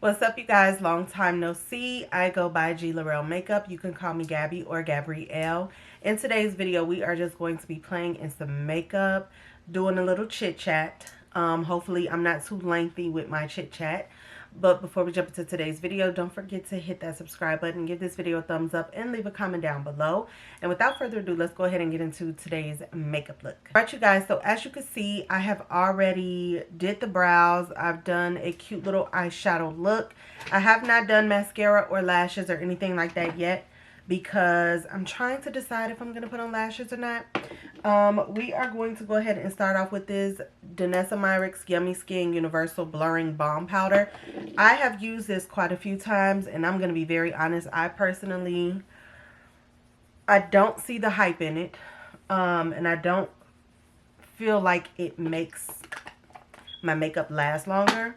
What's up, you guys? Long time no see. I go by G.LorelleMakeup. You can call me Gabby or Gabrielle. In today's video, we are just going to be playing in some makeup, doing a little chit chat. Hopefully, I'm not too lengthy with my chit chat. But before we jump into today's video, don't forget to hit that subscribe button, give this video a thumbs up, and leave a comment down below. And without further ado, let's go ahead and get into today's makeup look. All right, you guys, so as you can see, I have already did the brows. I've done a cute little eyeshadow look. I have not done mascara or lashes or anything like that yet, because I'm trying to decide if I'm going to put on lashes or not. We are going to go ahead and start off with this Danessa Myricks Yummy Skin Universal Blurring Balm Powder. I have used this quite a few times, and I'm going to be very honest. I don't see the hype in it, and I don't feel like it makes my makeup last longer.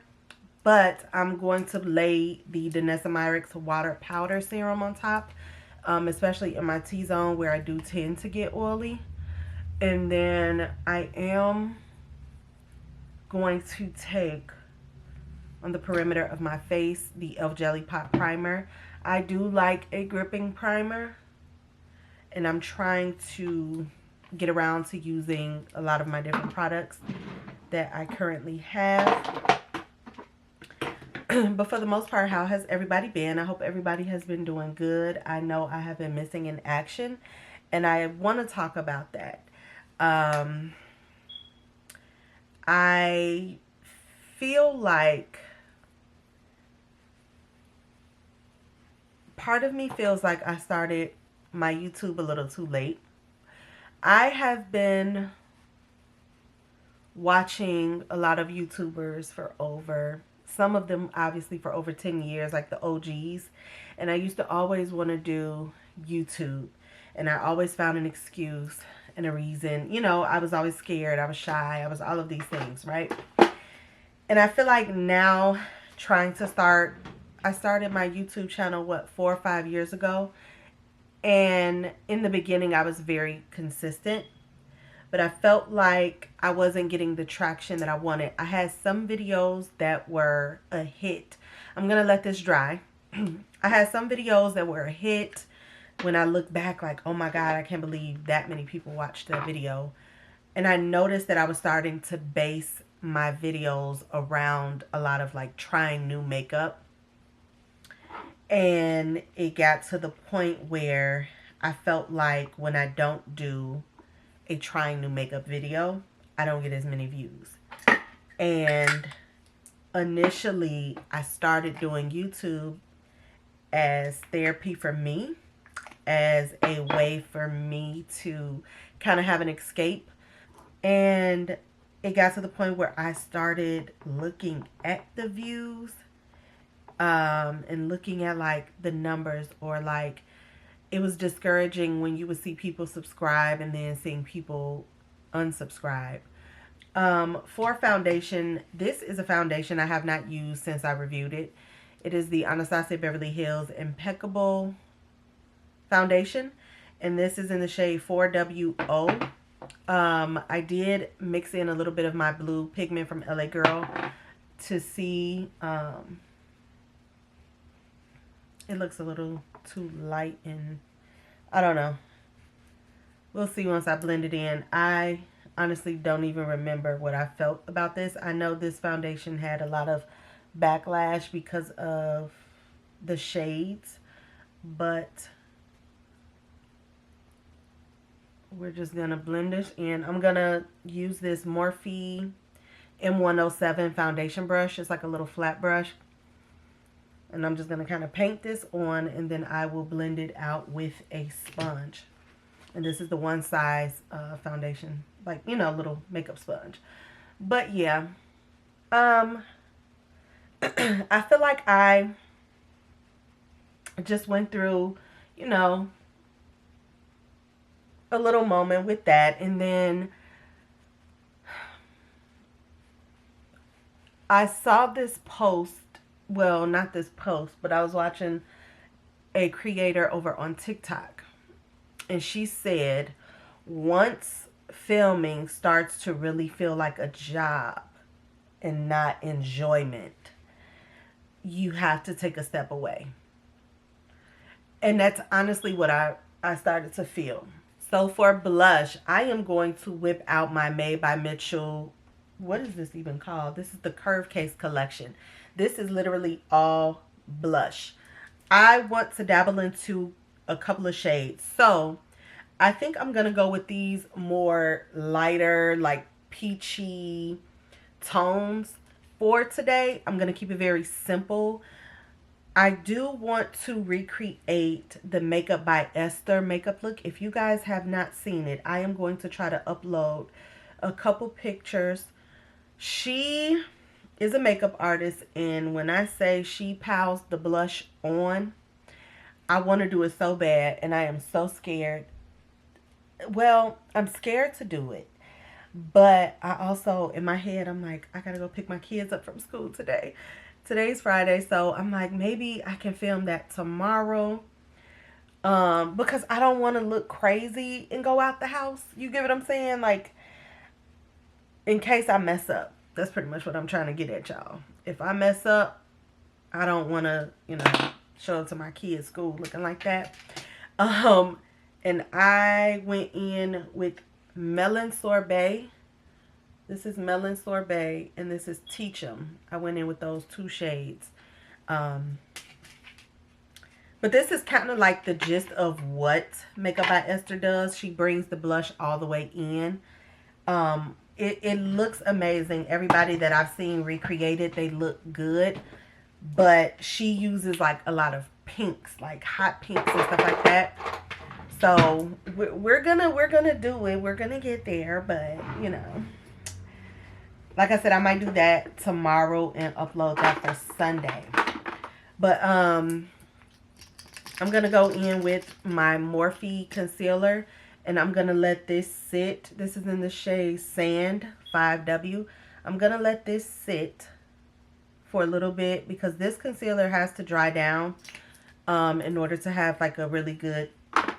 But I'm going to lay the Danessa Myricks Water Powder Serum on top. Especially in my T-zone where I do tend to get oily. And then I am going to take on the perimeter of my face the e.l.f. Jelly Pop Primer. I do like a gripping primer, and I'm trying to get around to using a lot of my different products that I currently have. But for the most part, how has everybody been? I hope everybody has been doing good. I know I have been missing in action, and I want to talk about that. I feel like part of me feels like I started my YouTube a little too late. I have been watching a lot of YouTubers for some of them obviously for over 10 years, like the OGs. And I used to always want to do YouTube. And I always found an excuse and a reason. You know, I was always scared. I was shy. I was all of these things, right? And I feel like now trying to I started my YouTube channel, 4 or 5 years ago. And in the beginning, I was very consistent. But I felt like I wasn't getting the traction that I wanted. I had some videos that were a hit. I'm going to let this dry. I had some videos that were a hit. When I look back, like, oh my God, I can't believe that many people watched that video. And I noticed that I was starting to base my videos around a lot of like trying new makeup. And it got to the point where I felt like when I don't do a trying new makeup video, I don't get as many views. And initially, I started doing YouTube as therapy for me, as a way for me to kind of have an escape. And it got to the point where I started looking at the views, and looking at like the numbers, or like it was discouraging when you would see people subscribe and then seeing people unsubscribe. For foundation, this is a foundation I have not used since I reviewed it. It is the Anastasia Beverly Hills Impeccable Foundation, and this is in the shade 4WO. I did mix in a little bit of my blue pigment from LA Girl to see. It looks a little too light, and I don't know. We'll see once I blend it in. I honestly don't even remember what I felt about this. I know this foundation had a lot of backlash because of the shades, but we're just going to blend this in. I'm going to use this Morphe M107 foundation brush. It's like a little flat brush. And I'm just going to kind of paint this on, and then I will blend it out with a sponge. And this is the one size foundation, like, you know, little makeup sponge. But yeah, I feel like I just went through, you know, a little moment with that. And then I saw this post. Well, not this post, but I was watching a creator over on TikTok, and she said once filming starts to really feel like a job and not enjoyment, you have to take a step away. And that's honestly what I started to feel. So for blush, I am going to whip out my Made by Mitchell. What is this even called? This is the Curve Case collection. This is literally all blush. I want to dabble into a couple of shades. So I think I'm going to go with these more lighter, like peachy tones for today. I'm going to keep it very simple. I do want to recreate the Makeup by Esther makeup look. If you guys have not seen it, I am going to try to upload a couple pictures. She is a makeup artist, and when I say she piles the blush on, I want to do it so bad, and I am so scared. Well, I'm scared to do it, but I also, in my head, I'm like, I gotta go pick my kids up from school today. Today's Friday, so I'm like, maybe I can film that tomorrow. Because I don't want to look crazy and go out the house. You get what I'm saying? Like, in case I mess up. That's pretty much what I'm trying to get at, y'all. If I mess up, I don't want to, you know, show up to my kids' school looking like that. And I went in with Melon Sorbet. This is Melon Sorbet, and this is Teach 'em. I went in with those two shades. But this is kind of like the gist of what Makeup by Esther does. She brings the blush all the way in. It looks amazing. Everybody that I've seen recreated, they look good. But she uses like a lot of pinks, like hot pinks and stuff like that. So we're gonna do it. We're gonna get there, but you know. Like I said, I might do that tomorrow and upload that for Sunday. But I'm going to go in with my Morphe concealer. And I'm going to let this sit. This is in the shade Sand 5W. I'm going to let this sit for a little bit, because this concealer has to dry down in order to have like a really good,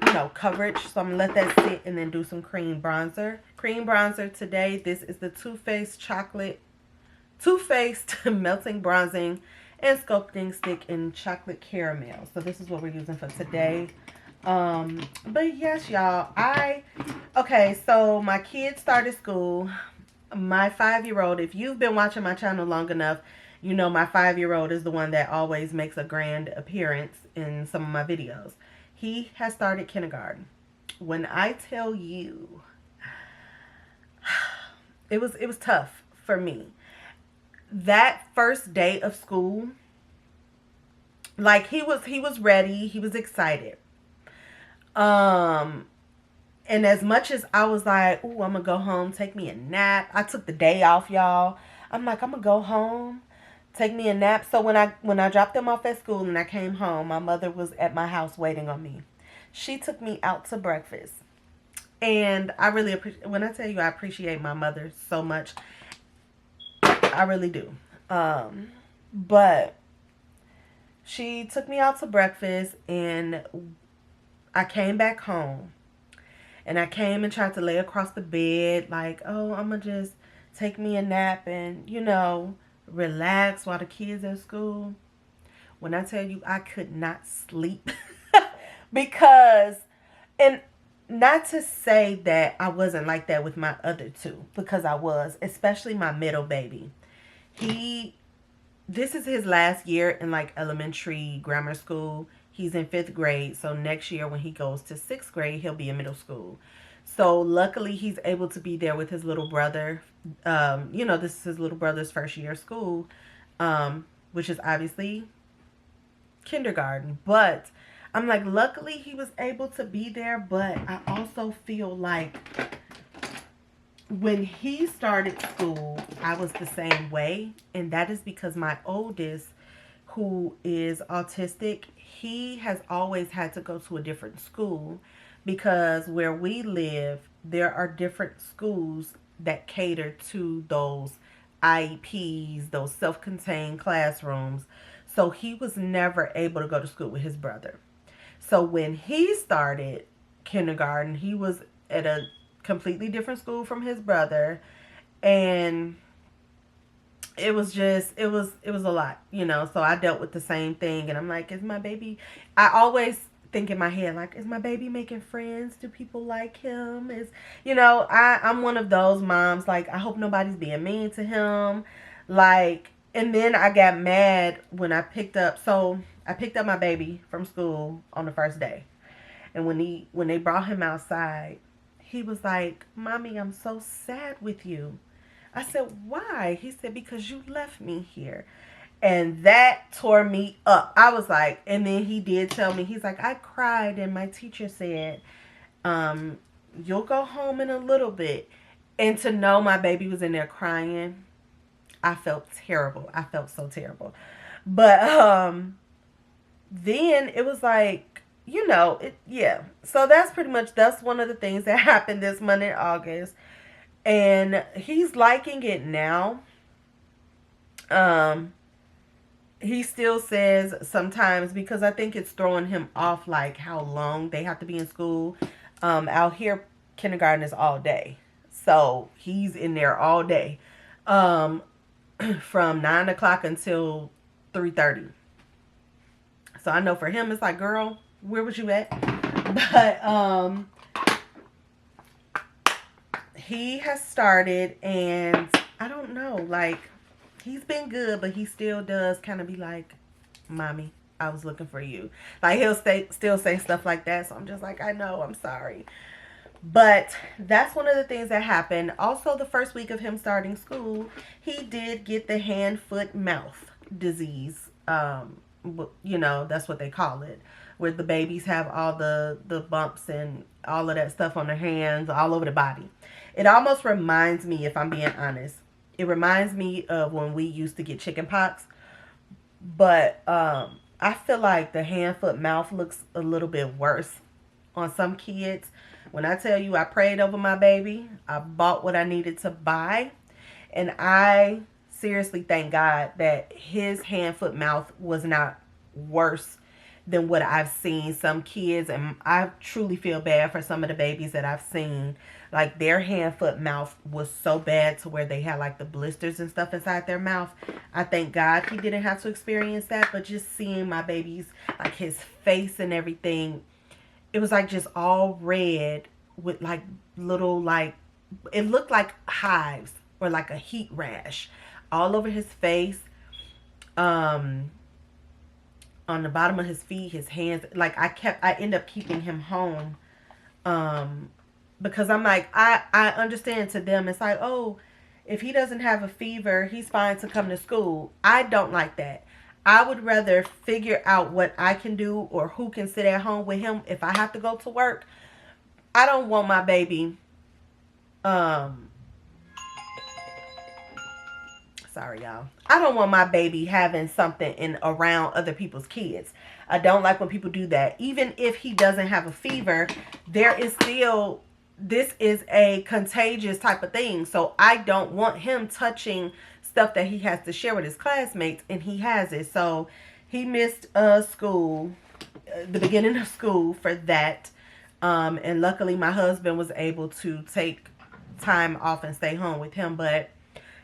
you know, coverage. So I'm going to let that sit and then do some cream bronzer. Cream bronzer today. This is the Too Faced Melting Bronzing and Sculpting Stick in Chocolate Caramel. So this is what we're using for today. But yes, y'all. Okay, so my kids started school. My 5-year-old, if you've been watching my channel long enough, you know my 5-year-old is the one that always makes a grand appearance in some of my videos. He has started kindergarten. When I tell you, it was tough for me. That first day of school, like he was ready, he was excited. And as much as I was like, "Ooh, I'm gonna go home, take me a nap." I took the day off, y'all. I'm like, I'm gonna go home, take me a nap. So when I dropped them off at school and I came home, my mother was at my house waiting on me. She took me out to breakfast. And I really appreciate, when I tell you I appreciate my mother so much, I really do. But she took me out to breakfast, and I came back home. And I came and tried to lay across the bed like, oh, I'm going to just take me a nap and, you know, relax while the kids are at school. When I tell you I could not sleep because, and not to say that I wasn't like that with my other two, because I was, especially my middle baby. This is his last year in like elementary grammar school. He's in 5th grade. So next year when he goes to 6th grade, he'll be in middle school. So luckily he's able to be there with his little brother. You know, this is his little brother's first year of school, which is obviously kindergarten. But I'm like, luckily he was able to be there. But I also feel like when he started school, I was the same way. And that is because my oldest, who is autistic, he has always had to go to a different school, because where we live, there are different schools that cater to those IEPs, those self-contained classrooms. So he was never able to go to school with his brother. So when he started kindergarten, he was at a completely different school from his brother. And it was just, it was a lot, you know. So I dealt with the same thing, and I'm like, is my baby, I always think in my head, like, is my baby making friends? Do people like him? Is, you know, I'm one of those moms, like, I hope nobody's being mean to him. Like, and then I got mad when I picked up, so I picked up my baby from school on the first day. And when they brought him outside, he was like, Mommy, I'm so sad with you. I said, why? He said, because you left me here. And that tore me up. I was like, and then he did tell me, he's like, I cried and my teacher said, you'll go home in a little bit. And to know my baby was in there crying, I felt terrible. I felt so terrible. But then it was like, you know, yeah. So that's pretty much, that's one of the things that happened this month in August. And he's liking it now. He still says sometimes, because I think it's throwing him off, like how long they have to be in school. Out here, kindergarten is all day. So he's in there all day. From 9 o'clock until 3:30. So I know for him, it's like, girl, where was you at? But, he has started, and I don't know, like, he's been good, but he still does kind of be like, Mommy, I was looking for you. Like, he'll still say stuff like that. So I'm just like, I know, I'm sorry. But that's one of the things that happened. Also, the first week of him starting school, he did get the hand, foot, mouth disease. You know, that's what they call it, where the babies have all the bumps and all of that stuff on their hands, all over the body. It almost reminds me, if I'm being honest, it reminds me of when we used to get chicken pox. But I feel like the hand, foot, mouth looks a little bit worse on some kids. When I tell you I prayed over my baby, I bought what I needed to buy. And I seriously thank God that his hand, foot, mouth was not worse than what I've seen some kids. And I truly feel bad for some of the babies that I've seen. Like, their hand, foot, mouth was so bad to where they had like the blisters and stuff inside their mouth. I thank God he didn't have to experience that. But just seeing my baby's, like, his face and everything, it was like just all red with like little, like, it looked like hives or like a heat rash all over his face, on the bottom of his feet, his hands. Like, I end up keeping him home, because I'm like, I understand to them, it's like, oh, if he doesn't have a fever, he's fine to come to school. I don't like that. I would rather figure out what I can do or who can sit at home with him if I have to go to work. I don't want my baby, sorry y'all, I don't want my baby having something in around other people's kids. I don't like when people do that. Even if he doesn't have a fever, there is still, this is a contagious type of thing. So I don't want him touching stuff that he has to share with his classmates, and he has it. So he missed school, the beginning of school, for that. And luckily my husband was able to take time off and stay home with him. But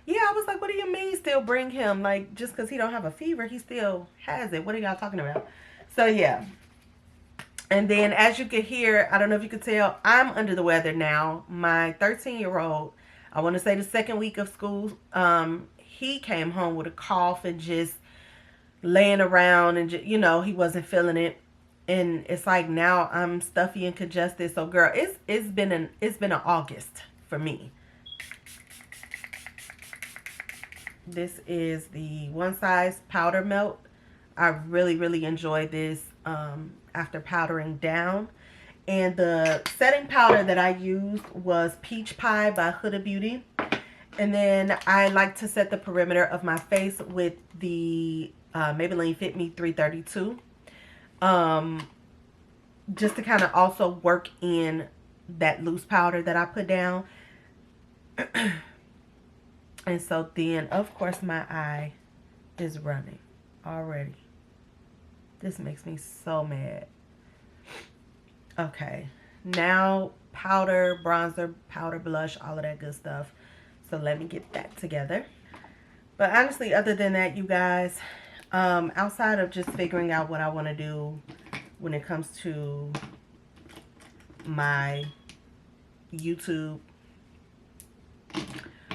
yeah, I was like, what do you mean still bring him? Like, just because he don't have a fever, he still has it. What are y'all talking about? So yeah. And then, as you could hear, I don't know if you could tell, I'm under the weather now. My 13-year-old, I want to say the second week of school, he came home with a cough and just laying around, and just, you know, he wasn't feeling it. And it's like now I'm stuffy and congested. So girl, it's been an August for me. This is the One Size Powder Melt. I really enjoyed this after powdering down. And the setting powder that I used was Peach Pie by Huda Beauty. And then I like to set the perimeter of my face with the Maybelline Fit Me 332. Just to kind of also work in that loose powder that I put down. And so then, of course, my eye is running already. This makes me so mad. Okay, now powder, bronzer, powder, blush, all of that good stuff. So let me get that together. But honestly, other than that, you guys, outside of just figuring out what I want to do when it comes to my YouTube,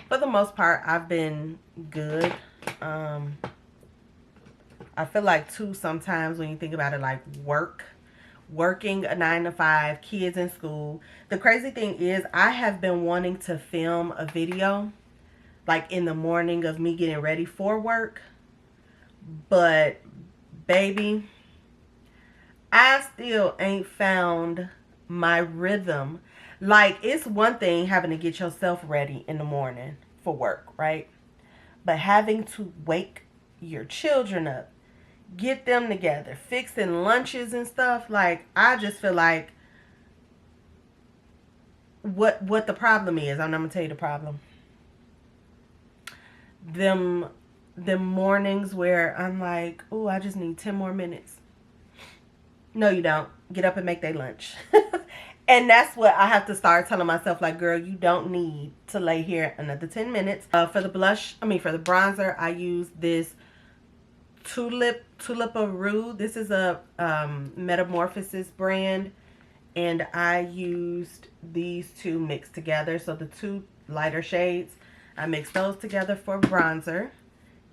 for the most part, I've been good. I feel like too, sometimes when you think about it, like working a 9 to 5, kids in school. The crazy thing is I have been wanting to film a video like in the morning of me getting ready for work. But baby, I still ain't found my rhythm. Like, it's one thing having to get yourself ready in the morning for work, right? But having to wake your children up, get them together, fixing lunches and stuff, like, I just feel like what the problem is. I'm gonna tell you the problem. Them mornings where I'm like, oh, I just need 10 more minutes. No, you don't. Get up and make their lunch. And that's what I have to start telling myself, like, girl, you don't need to lay here another 10 minutes. For the bronzer, I use this Tulip Rue. This is a Metamorphosis brand. And I used these two mixed together. So the two lighter shades, I mixed those together for bronzer.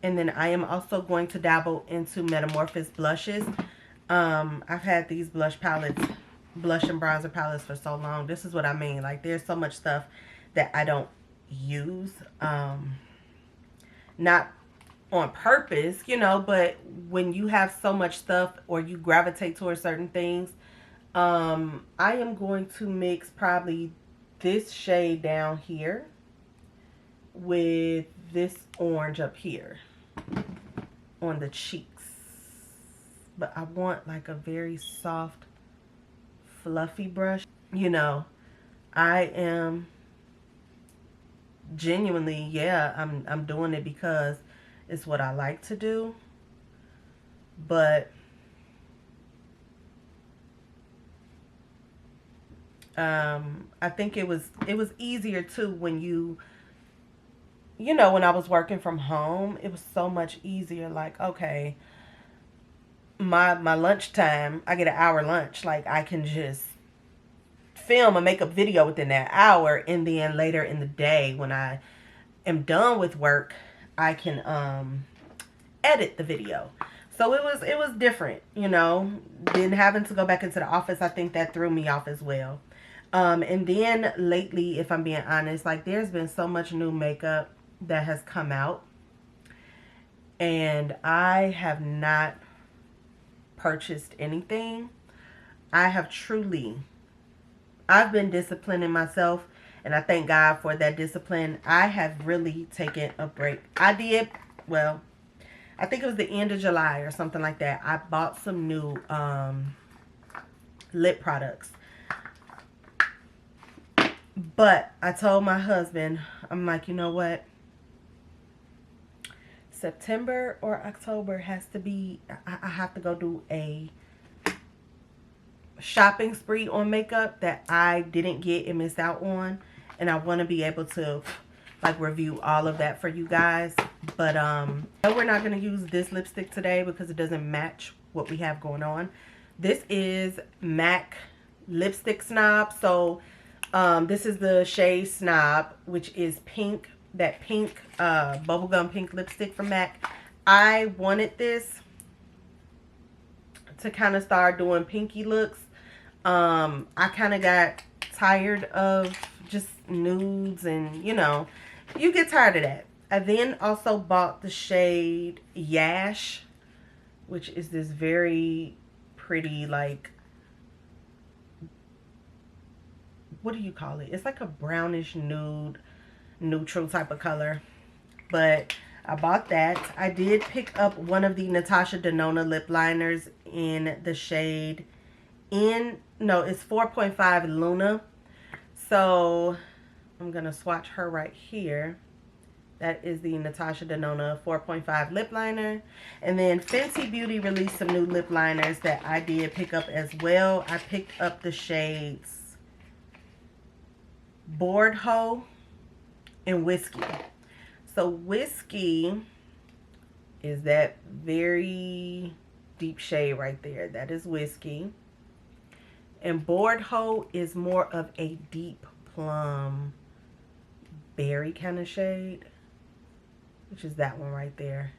And then I am also going to dabble into Metamorphosis blushes. I've had these blush and bronzer palettes for so long. This is what I mean. Like, there's so much stuff that I don't use. Not on purpose, you know, but when you have so much stuff or you gravitate towards certain things, I am going to mix probably this shade down here with this orange up here on the cheeks. But I want like a very soft, fluffy brush. You know, I am genuinely, yeah, I'm doing it because it's what I like to do. But I think it was easier too when you know, when I was working from home, it was so much easier. Like, okay, my lunchtime, I get an hour lunch. Like, I can just film a makeup video within that hour, and then later in the day when I am done with work, I can edit the video. So it was different, you know. Then having to go back into the office, I think that threw me off as well. And then lately, if I'm being honest, like, there's been so much new makeup that has come out, and I have not purchased anything. I've been disciplining myself, and I thank God for that discipline. I have really taken a break. I think it was the end of July or something like that. I bought some new lip products. But I told my husband, I'm like, you know what? September or October has to be, I have to go do a shopping spree on makeup that I didn't get and missed out on. And I want to be able to, like, review all of that for you guys. But we're not going to use this lipstick today because it doesn't match what we have going on. This is MAC Lipstick Snob. So this is the shade Snob, which is pink. That pink bubblegum pink lipstick from MAC. I wanted this to kind of start doing pinky looks. I kind of got tired of just nudes, and you know, you get tired of that. I then also bought the shade Yash, which is this very pretty, like, what do you call it? It's like a brownish nude, neutral type of color. But I bought that. I did pick up one of the Natasha Denona lip liners in the shade it's 4.5 Luna. So I'm gonna swatch her right here. That is the Natasha Denona 4.5 lip liner. And then Fenty Beauty released some new lip liners that I did pick up as well. I picked up the shades Bored Hoe and Whiskey. So Whiskey is that very deep shade right there. That is Whiskey. And Bordeaux is more of a deep plum berry kind of shade, which is that one right there.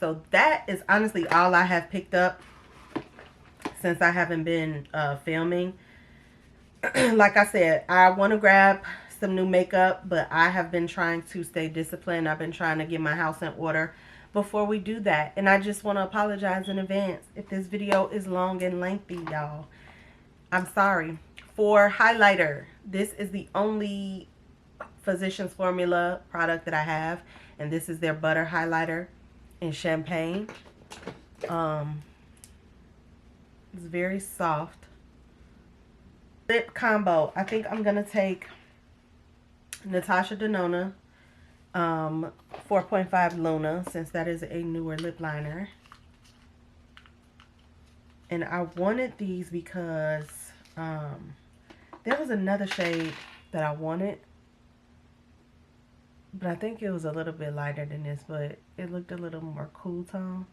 So that is honestly all I have picked up since I haven't been filming. Like I said, I want to grab some new makeup, but I have been trying to stay disciplined. I've been trying to get my house in order before we do that. And I just want to apologize in advance if this video is long and lengthy, y'all. I'm sorry. For highlighter, this is the only Physicians Formula product that I have, and this is their butter highlighter in Champagne. It's very soft. Lip combo. I think I'm gonna take Natasha Denona 4.5 Luna, since that is a newer lip liner. And I wanted these because there was another shade that I wanted, but I think it was a little bit lighter than this, but it looked a little more cool tone.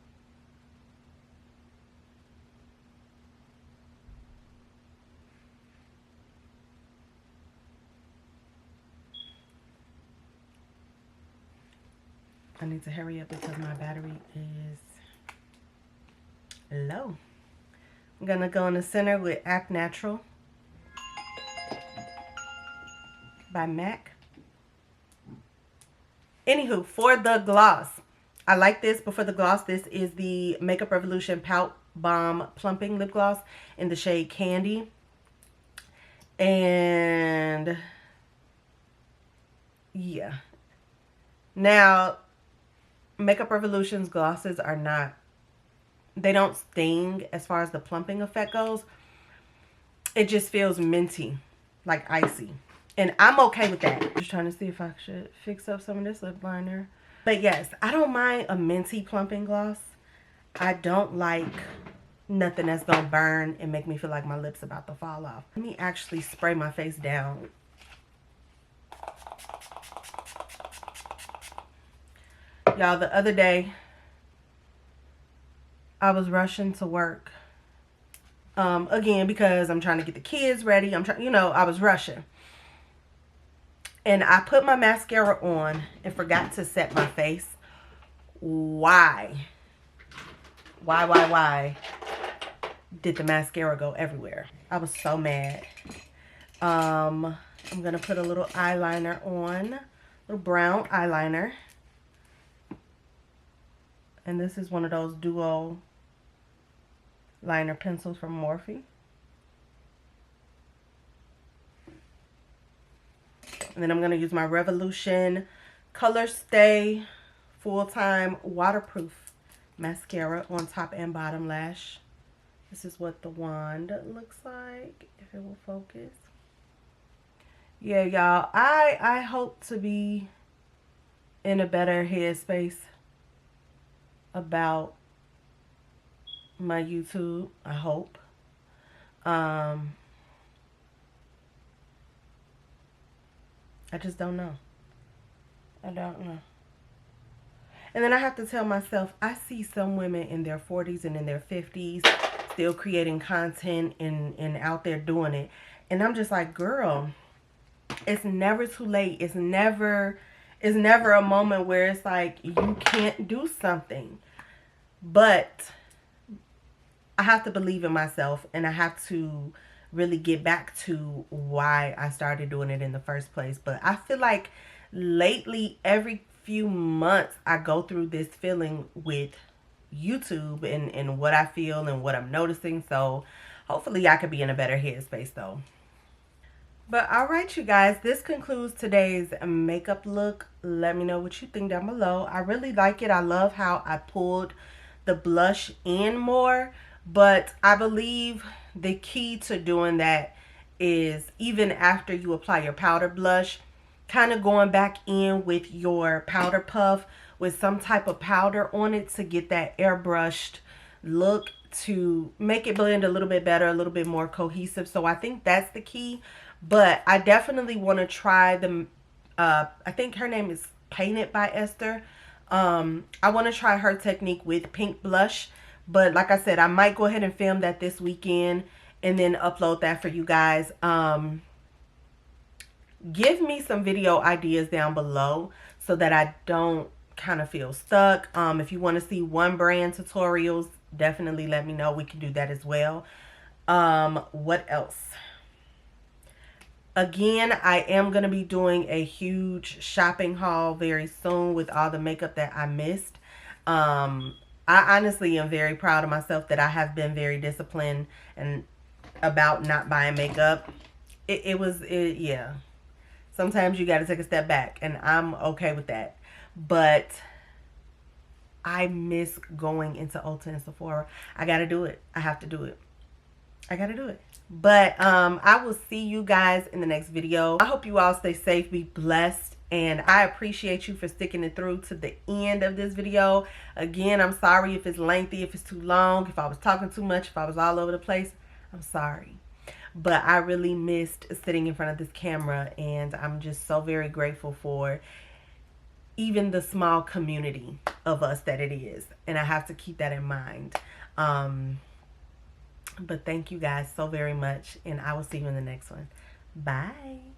I need to hurry up because my battery is low. I'm gonna go in the center with Act Natural by MAC. Anywho, for the gloss, I like this, but for the gloss, this is the Makeup Revolution Pout Bomb Plumping Lip Gloss in the shade Candy. And yeah. Now, Makeup Revolution's glosses are not, they don't sting as far as the plumping effect goes. It just feels minty, like icy. And I'm okay with that. Just trying to see if I should fix up some of this lip liner. But yes, I don't mind a minty plumping gloss. I don't like nothing that's gonna burn and make me feel like my lips about to fall off. Let me actually spray my face down. Y'all, the other day, I was rushing to work. Again, because I'm trying to get the kids ready. I'm trying, you know, I was rushing. And I put my mascara on and forgot to set my face. Why did the mascara go everywhere? I was so mad. I'm going to put a little eyeliner on. A little brown eyeliner. And this is one of those duo liner pencils from Morphe. And then I'm going to use my Revolution Color Stay Full-Time Waterproof Mascara on top and bottom lash. This is what the wand looks like, if it will focus. Yeah, y'all, I hope to be in a better headspace about my YouTube. I hope. I just don't know. I don't know. And then I have to tell myself, I see some women in their 40s and in their 50s still creating content and out there doing it. And I'm just like, girl, it's never too late. It's never a moment where it's like you can't do something. But I have to believe in myself, and I have to really get back to why I started doing it in the first place. But I feel like lately, every few months, I go through this feeling with YouTube and what I feel and what I'm noticing. So hopefully I could be in a better headspace though. But alright, you guys, this concludes today's makeup look. Let me know what you think down below. I really like it. I love how I pulled the blush in more. But I believe the key to doing that is, even after you apply your powder blush, kind of going back in with your powder puff with some type of powder on it to get that airbrushed look, to make it blend a little bit better, a little bit more cohesive. So I think that's the key. But I definitely want to try the, I think her name is Painted by Esther. I want to try her technique with pink blush, but like I said, I might go ahead and film that this weekend and then upload that for you guys. Give me some video ideas down below so that I don't kind of feel stuck. If you want to see one brand tutorials, definitely let me know. We can do that as well. What else? Again, I am going to be doing a huge shopping haul very soon with all the makeup that I missed. I honestly am very proud of myself that I have been very disciplined and about not buying makeup. Yeah. Sometimes you got to take a step back, and I'm okay with that. But I miss going into Ulta and Sephora. I got to do it. I have to do it. I got to do it. But I will see you guys in the next video. I hope you all stay safe, be blessed, and I appreciate you for sticking it through to the end of this video. Again, I'm sorry if it's lengthy, if it's too long, if I was talking too much, if I was all over the place. I'm sorry. But I really missed sitting in front of this camera, and I'm just so very grateful for even the small community of us that it is. And I have to keep that in mind. But thank you guys so very much, and I will see you in the next one. Bye.